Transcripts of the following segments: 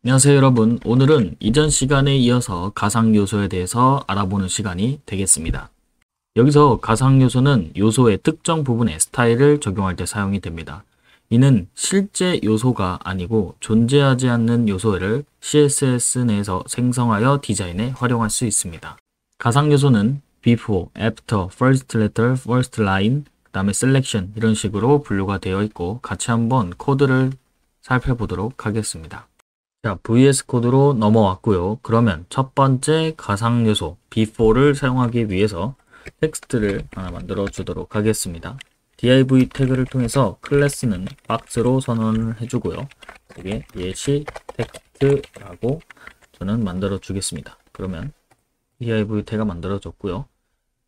안녕하세요 여러분. 오늘은 이전 시간에 이어서 가상 요소에 대해서 알아보는 시간이 되겠습니다. 여기서 가상 요소는 요소의 특정 부분의 스타일을 적용할 때 사용이 됩니다. 이는 실제 요소가 아니고 존재하지 않는 요소를 CSS 내에서 생성하여 디자인에 활용할 수 있습니다. 가상 요소는 before, after, first letter, first line, 그 다음에 selection 이런 식으로 분류가 되어 있고 같이 한번 코드를 살펴보도록 하겠습니다. 자, VS 코드로 넘어왔고요. 그러면 첫 번째 가상 요소 before를 사용하기 위해서 텍스트를 하나 만들어 주도록 하겠습니다. div 태그를 통해서 클래스는 박스로 선언을 해주고요. 여기에 예시 텍스트라고 저는 만들어 주겠습니다. 그러면 div 태그가 만들어졌고요.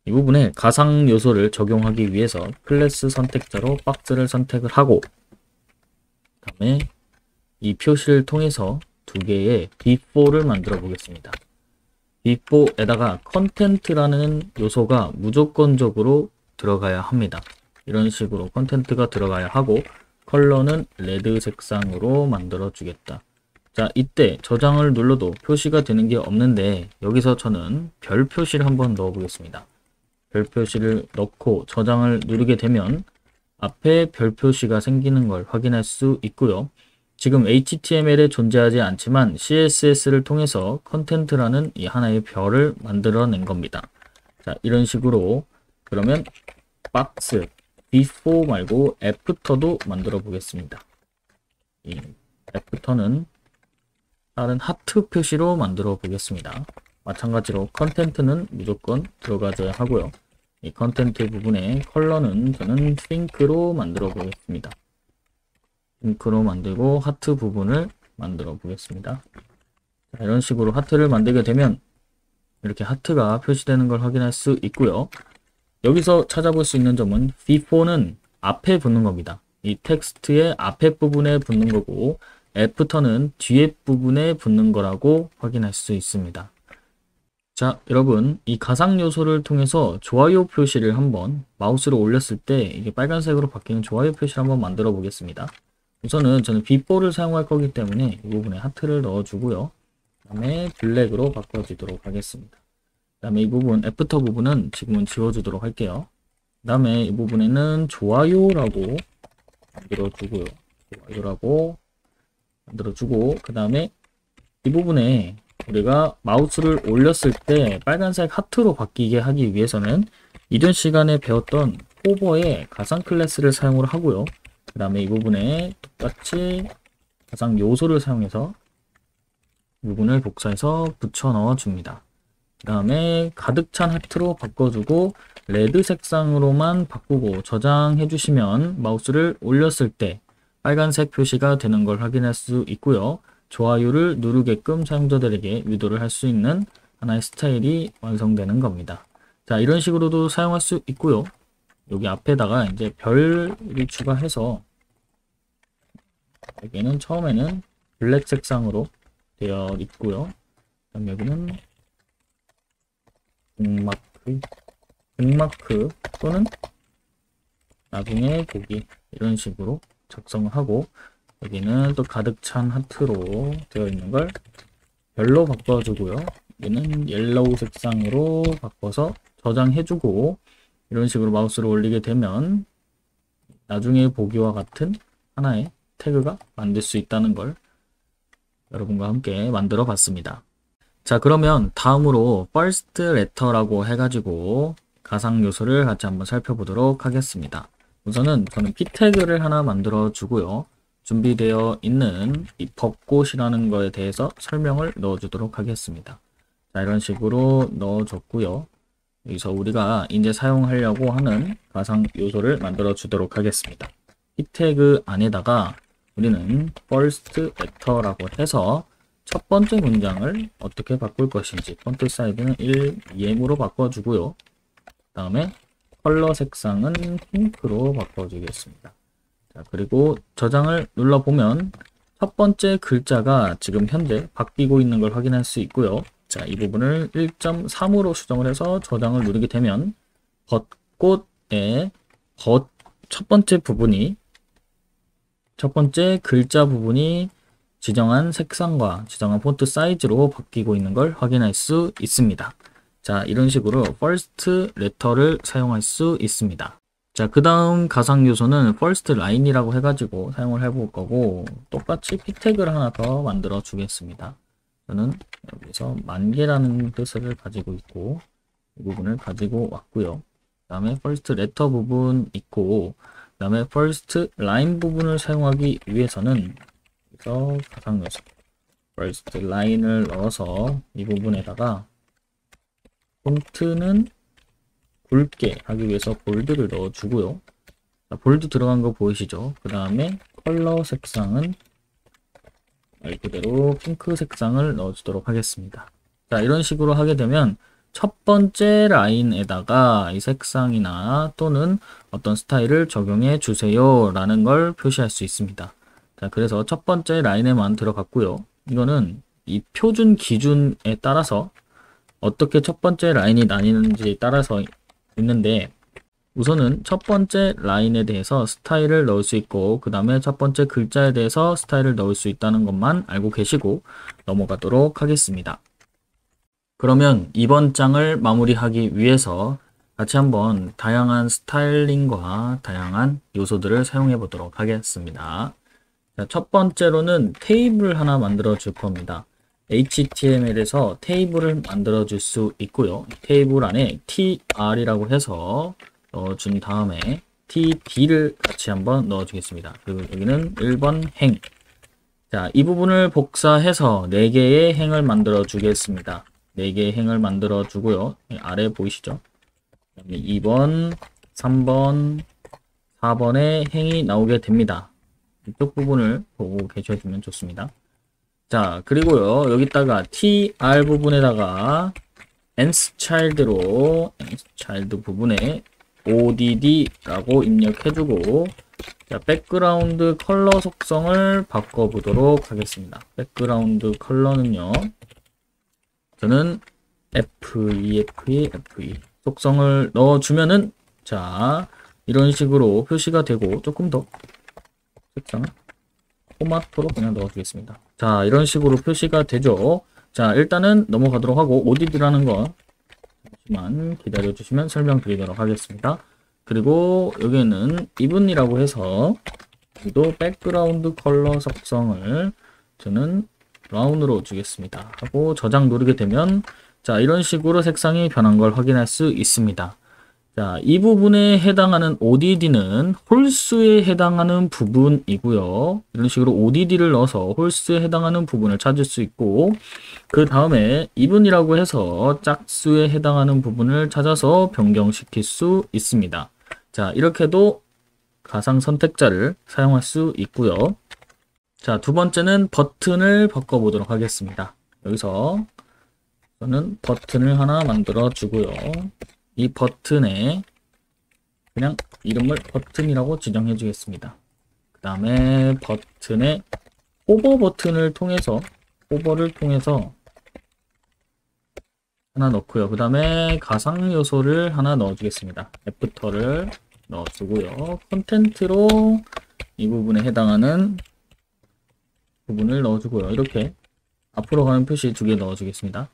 이 부분에 가상 요소를 적용하기 위해서 클래스 선택자로 박스를 선택을 하고 그다음에 이 표시를 통해서 두 개의 before를 만들어 보겠습니다. before에다가 content라는 요소가 무조건적으로 들어가야 합니다. 이런 식으로 content가 들어가야 하고 컬러는 레드 색상으로 만들어 주겠다. 자, 이때 저장을 눌러도 표시가 되는 게 없는데 여기서 저는 별 표시를 한번 넣어 보겠습니다. 별 표시를 넣고 저장을 누르게 되면 앞에 별 표시가 생기는 걸 확인할 수 있고요. 지금 HTML에 존재하지 않지만 CSS를 통해서 컨텐트라는 이 하나의 별을 만들어낸 겁니다. 자, 이런 식으로 그러면 박스 before 말고 after도 만들어 보겠습니다. 이 after는 다른 하트 표시로 만들어 보겠습니다. 마찬가지로 컨텐트는 무조건 들어가줘야 하고요. 이 컨텐트 부분의 컬러는 저는 핑크로 만들어 보겠습니다. 핑크로 만들고 하트 부분을 만들어 보겠습니다. 자, 이런 식으로 하트를 만들게 되면 이렇게 하트가 표시되는 걸 확인할 수 있고요. 여기서 찾아볼 수 있는 점은 before는 앞에 붙는 겁니다. 이 텍스트의 앞에 부분에 붙는 거고 after는 뒤에 부분에 붙는 거라고 확인할 수 있습니다. 자, 여러분, 이 가상 요소를 통해서 좋아요 표시를 한번 마우스로 올렸을 때 이게 빨간색으로 바뀌는 좋아요 표시를 한번 만들어 보겠습니다. 우선은 저는 before를 사용할 거기 때문에 이 부분에 하트를 넣어주고요. 그 다음에 블랙으로 바꿔주도록 하겠습니다. 그 다음에 이 부분, 애프터 부분은 지금은 지워주도록 할게요. 그 다음에 이 부분에는 좋아요라고 만들어주고요. 좋아요라고 만들어주고, 그 다음에 이 부분에 우리가 마우스를 올렸을 때 빨간색 하트로 바뀌게 하기 위해서는 이전 시간에 배웠던 호버의 가상 클래스를 사용을 하고요. 그 다음에 이 부분에 똑같이 가상 요소를 사용해서 부분을 복사해서 붙여 넣어 줍니다. 그 다음에 가득 찬 하트로 바꿔주고 레드 색상으로만 바꾸고 저장해 주시면 마우스를 올렸을 때 빨간색 표시가 되는 걸 확인할 수 있고요. 좋아요를 누르게끔 사용자들에게 유도를 할 수 있는 하나의 스타일이 완성되는 겁니다. 자, 이런 식으로도 사용할 수 있고요. 여기 앞에다가 이제 별을 추가해서 여기는 처음에는 블랙 색상으로 되어 있고요. 그다음 여기는 백마크 또는 나중에 보기 이런 식으로 작성을 하고 여기는 또 가득 찬 하트로 되어 있는 걸 별로 바꿔주고요. 여기는 옐로우 색상으로 바꿔서 저장해주고 이런 식으로 마우스를 올리게 되면 나중에 보기와 같은 하나의 태그가 만들 수 있다는 걸 여러분과 함께 만들어 봤습니다. 자, 그러면 다음으로 first letter라고 해가지고 가상 요소를 같이 한번 살펴보도록 하겠습니다. 우선은 저는 p 태그를 하나 만들어 주고요. 준비되어 있는 이 벚꽃이라는 거에 대해서 설명을 넣어 주도록 하겠습니다. 자, 이런 식으로 넣어 줬고요. 여기서 우리가 이제 사용하려고 하는 가상 요소를 만들어 주도록 하겠습니다. p 태그 안에다가 우리는 first letter라고 해서 첫 번째 문장을 어떻게 바꿀 것인지 폰트 사이즈는 1, 2M으로 바꿔주고요. 그 다음에 컬러 색상은 핑크로 바꿔주겠습니다. 자, 그리고 저장을 눌러보면 첫 번째 글자가 지금 현재 바뀌고 있는 걸 확인할 수 있고요. 자, 이 부분을 1.3으로 수정을 해서 저장을 누르게 되면 벚꽃의 첫 번째 글자 부분이 지정한 색상과 지정한 폰트 사이즈로 바뀌고 있는 걸 확인할 수 있습니다. 자, 이런 식으로 first letter를 사용할 수 있습니다. 자, 그 다음 가상 요소는 first line이라고 해가지고 사용을 해볼 거고, 똑같이 p 태그를 하나 더 만들어 주겠습니다. 저는 여기서 10,000개라는 뜻을 가지고 있고, 이 부분을 가지고 왔고요. 그 다음에 first letter 부분 있고, 그 다음에 first line 부분을 사용하기 위해서는 여기서 가상 요소 first line을 넣어서 이 부분에다가 폰트는 굵게 하기 위해서 볼드를 넣어주고요. 자, 볼드 들어간 거 보이시죠? 그 다음에 컬러 색상은 말 그대로 핑크 색상을 넣어주도록 하겠습니다. 자, 이런 식으로 하게 되면 첫 번째 라인에다가 이 색상이나 또는 어떤 스타일을 적용해 주세요 라는 걸 표시할 수 있습니다. 자, 그래서 첫 번째 라인에만 들어갔고요. 이거는 이 표준 기준에 따라서 어떻게 첫 번째 라인이 나뉘는지에 따라서 있는데, 우선은 첫 번째 라인에 대해서 스타일을 넣을 수 있고, 그 다음에 첫 번째 글자에 대해서 스타일을 넣을 수 있다는 것만 알고 계시고 넘어가도록 하겠습니다. 그러면 이번 장을 마무리하기 위해서 같이 한번 다양한 스타일링과 다양한 요소들을 사용해 보도록 하겠습니다. 자, 첫 번째로는 테이블 하나 만들어 줄 겁니다. HTML에서 테이블을 만들어 줄 수 있고요. 테이블 안에 tr이라고 해서 넣어준 다음에 td를 같이 한번 넣어 주겠습니다. 그리고 여기는 1번 행. 자, 이 부분을 복사해서 4개의 행을 만들어 주겠습니다. 4개의 행을 만들어 주고요. 아래 보이시죠? 그다음에 2번, 3번, 4번의 행이 나오게 됩니다. 이쪽 부분을 보고 계셔주면 좋습니다. 자, 그리고요, 여기다가 tr 부분에다가 nthchild로 nthchild 부분에 odd라고 입력해주고, 자, 백그라운드 컬러 속성을 바꿔보도록 하겠습니다. 백그라운드 컬러는요, 저는 FE 속성을 넣어주면은, 자, 이런 식으로 표시가 되고, 조금 더 색상을 토마토로 그냥 넣어주겠습니다. 자, 이런 식으로 표시가 되죠. 자, 일단은 넘어가도록 하고, odd라는 거 잠시만 기다려주시면 설명드리도록 하겠습니다. 그리고 여기에는 even이라고 해서 여기도 백그라운드 컬러 속성을 저는 브라운으로 주겠습니다. 하고 저장 누르게 되면, 자, 이런 식으로 색상이 변한 걸 확인할 수 있습니다. 자, 이 부분에 해당하는 odd는 홀수에 해당하는 부분이고요. 이런 식으로 odd를 넣어서 홀수에 해당하는 부분을 찾을 수 있고, 그 다음에 even이라고 해서 짝수에 해당하는 부분을 찾아서 변경시킬 수 있습니다. 자, 이렇게도 가상 선택자를 사용할 수 있고요. 자, 두 번째는 버튼을 바꿔보도록 하겠습니다. 여기서 저는 버튼을 하나 만들어 주고요. 이 버튼에 그냥 이름을 버튼이라고 지정해 주겠습니다. 그 다음에 버튼에 호버 버튼을 통해서, 호버를 통해서 하나 넣고요. 그 다음에 가상 요소를 하나 넣어 주겠습니다. 애프터를 넣어 주고요. 컨텐트로 이 부분에 해당하는 부분을 넣어 주고요. 이렇게 앞으로 가는 표시 2개 넣어 주겠습니다.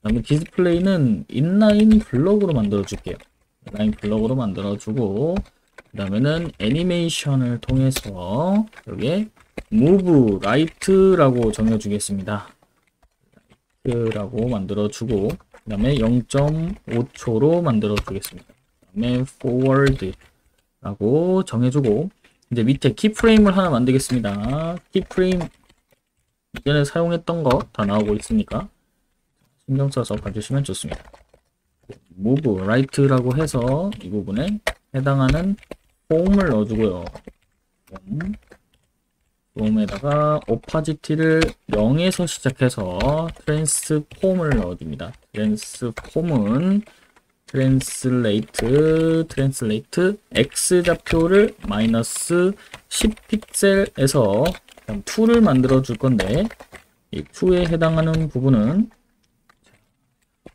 그 다음에 디스플레이는 인라인 블럭으로 만들어 줄게요. 인라인 블럭으로 만들어 주고, 그 다음에는 애니메이션을 통해서 여기에 move right라고 정해 주겠습니다. 라고 만들어 주고, 그 다음에 0.5초로 만들어 주겠습니다. 그 다음에 forward 라고 정해 주고, 이제 밑에 키프레임을 하나 만들겠습니다. 키프레임 이전에 사용했던 거 다 나오고 있으니까 신경 써서 봐주시면 좋습니다. move right라고 해서 이 부분에 해당하는 폼을 넣어주고요. 폼에다가 opacity를 0에서 시작해서 transform을 넣어줍니다. transform은 translate x좌표를 마이너스 10픽셀에서 2를 만들어 줄 건데, 이 2에 해당하는 부분은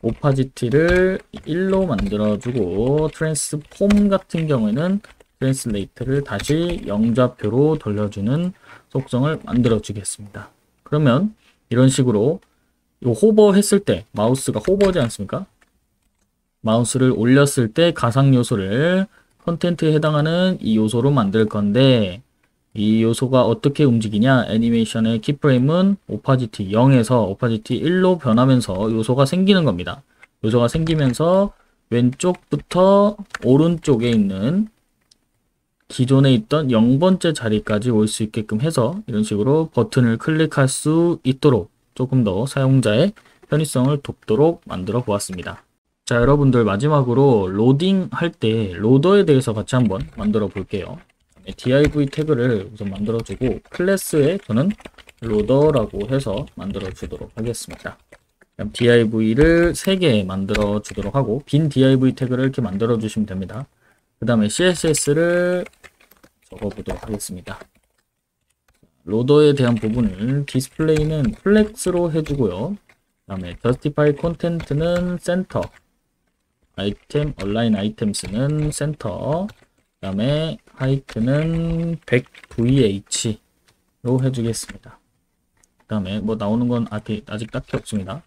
opacity를 1로 만들어주고, transform 같은 경우에는 translate를 다시 0좌표로 돌려주는 속성을 만들어 주겠습니다. 그러면 이런 식으로 요 호버 했을 때 마우스가 호버지 않습니까? 마우스를 올렸을 때 가상 요소를 컨텐트에 해당하는 이 요소로 만들 건데 이 요소가 어떻게 움직이냐? 애니메이션의 키프레임은 오파지티 0에서 오파지티 1로 변하면서 요소가 생기는 겁니다. 요소가 생기면서 왼쪽부터 오른쪽에 있는 기존에 있던 0번째 자리까지 올 수 있게끔 해서 이런 식으로 버튼을 클릭할 수 있도록 조금 더 사용자의 편의성을 돕도록 만들어 보았습니다. 자, 여러분들 마지막으로 로딩 할 때 로더에 대해서 같이 한번 만들어 볼게요. div 태그를 우선 만들어 주고 클래스에 저는 로더라고 해서 만들어 주도록 하겠습니다. div를 3개 만들어 주도록 하고 빈 div 태그를 이렇게 만들어 주시면 됩니다. 그 다음에 css를 적어 보도록 하겠습니다. 로더에 대한 부분을 디스플레이는 플렉스로 해주고요. 그 다음에 justify content는 센터, 아이템 align items는 센터, 그 다음에 하이트는 100vh로 해주겠습니다. 그 다음에 뭐 나오는 건 아직 딱히 없습니다.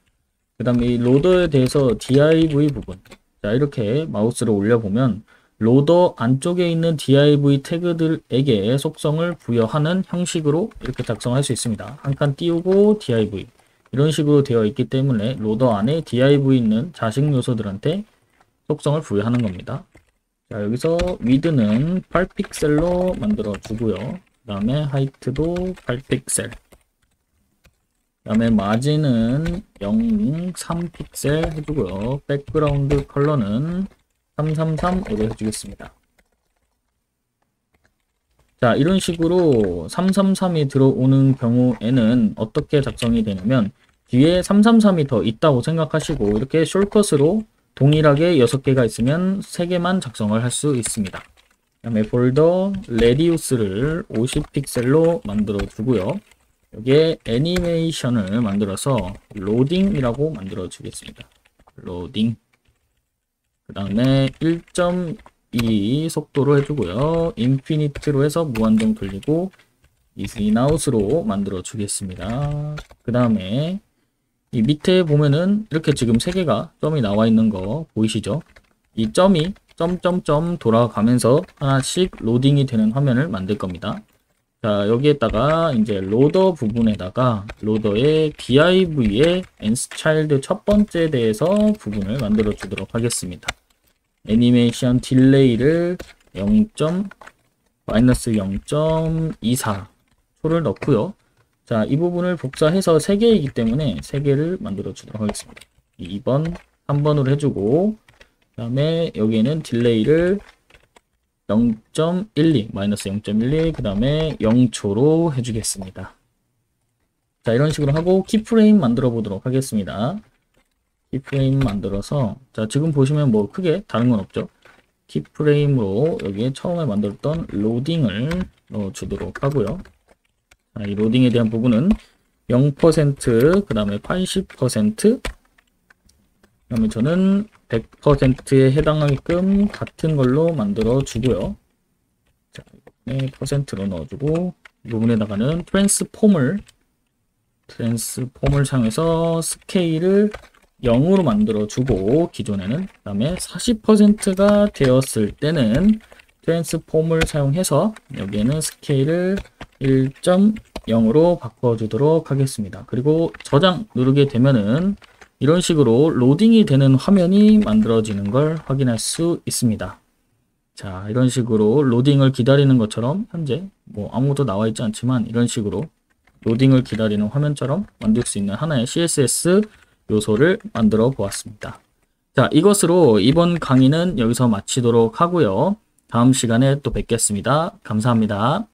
그 다음에 이 로더에 대해서 div 부분, 자 이렇게 마우스를 올려보면 로더 안쪽에 있는 div 태그들에게 속성을 부여하는 형식으로 이렇게 작성할 수 있습니다. 한 칸 띄우고 div 이런 식으로 되어 있기 때문에 로더 안에 div 있는 자식 요소들한테 속성을 부여하는 겁니다. 자 여기서 width는 8픽셀로 만들어 주고요. 그 다음에 height도 8픽셀, 그 다음에 margin은 0.3픽셀 해주고요. 백그라운드 컬러는 333으로 해주겠습니다. 자 이런 식으로 333이 들어오는 경우에는 어떻게 작성이 되냐면 뒤에 333이 더 있다고 생각하시고 이렇게 숄컷으로 동일하게 6개가 있으면 3개만 작성을 할 수 있습니다. 그 다음에 폴더 레디우스를 50픽셀로 만들어 주고요. 여기에 애니메이션을 만들어서 로딩이라고 만들어 주겠습니다. 로딩. 그 다음에 1.2 속도로 해주고요. 인피니트로 해서 무한정 돌리고 인아웃으로 만들어 주겠습니다. 그 다음에 이 밑에 보면은 이렇게 지금 3개가 점이 나와 있는 거 보이시죠? 이 점이 점점점 돌아가면서 하나씩 로딩이 되는 화면을 만들 겁니다. 자 여기에다가 이제 로더 부분에다가 로더의 div의 nstchild 첫 번째 대해서 부분을 만들어 주도록 하겠습니다. 애니메이션 딜레이를 0.-0.24초를 넣고요. 자, 이 부분을 복사해서 3개이기 때문에 3개를 만들어 주도록 하겠습니다. 2번, 3번으로 해주고, 그 다음에 여기에는 딜레이를 0.12, 마이너스 0.12, 그 다음에 0초로 해주겠습니다. 자, 이런 식으로 하고 키프레임 만들어 보도록 하겠습니다. 키프레임 만들어서, 자, 지금 보시면 뭐 크게 다른 건 없죠? 키프레임으로 여기에 처음에 만들었던 로딩을 넣어 주도록 하고요. 이 로딩에 대한 부분은 0%, 그 다음에 80%, 그 다음에 저는 100%에 해당하게끔 같은 걸로 만들어 주고요. 자, 이번에 퍼센트로 넣어주고, 이 부분에다가는 트랜스폼을 사용해서 스케일을 0으로 만들어 주고, 기존에는, 그 다음에 40%가 되었을 때는 트랜스폼을 사용해서 여기에는 스케일을 1.0으로 바꿔주도록 하겠습니다. 그리고 저장 누르게 되면은 이런 식으로 로딩이 되는 화면이 만들어지는 걸 확인할 수 있습니다. 자, 이런 식으로 로딩을 기다리는 것처럼 현재 뭐 아무것도 나와 있지 않지만 이런 식으로 로딩을 기다리는 화면처럼 만들 수 있는 하나의 CSS 요소를 만들어 보았습니다. 자, 이것으로 이번 강의는 여기서 마치도록 하고요. 다음 시간에 또 뵙겠습니다. 감사합니다.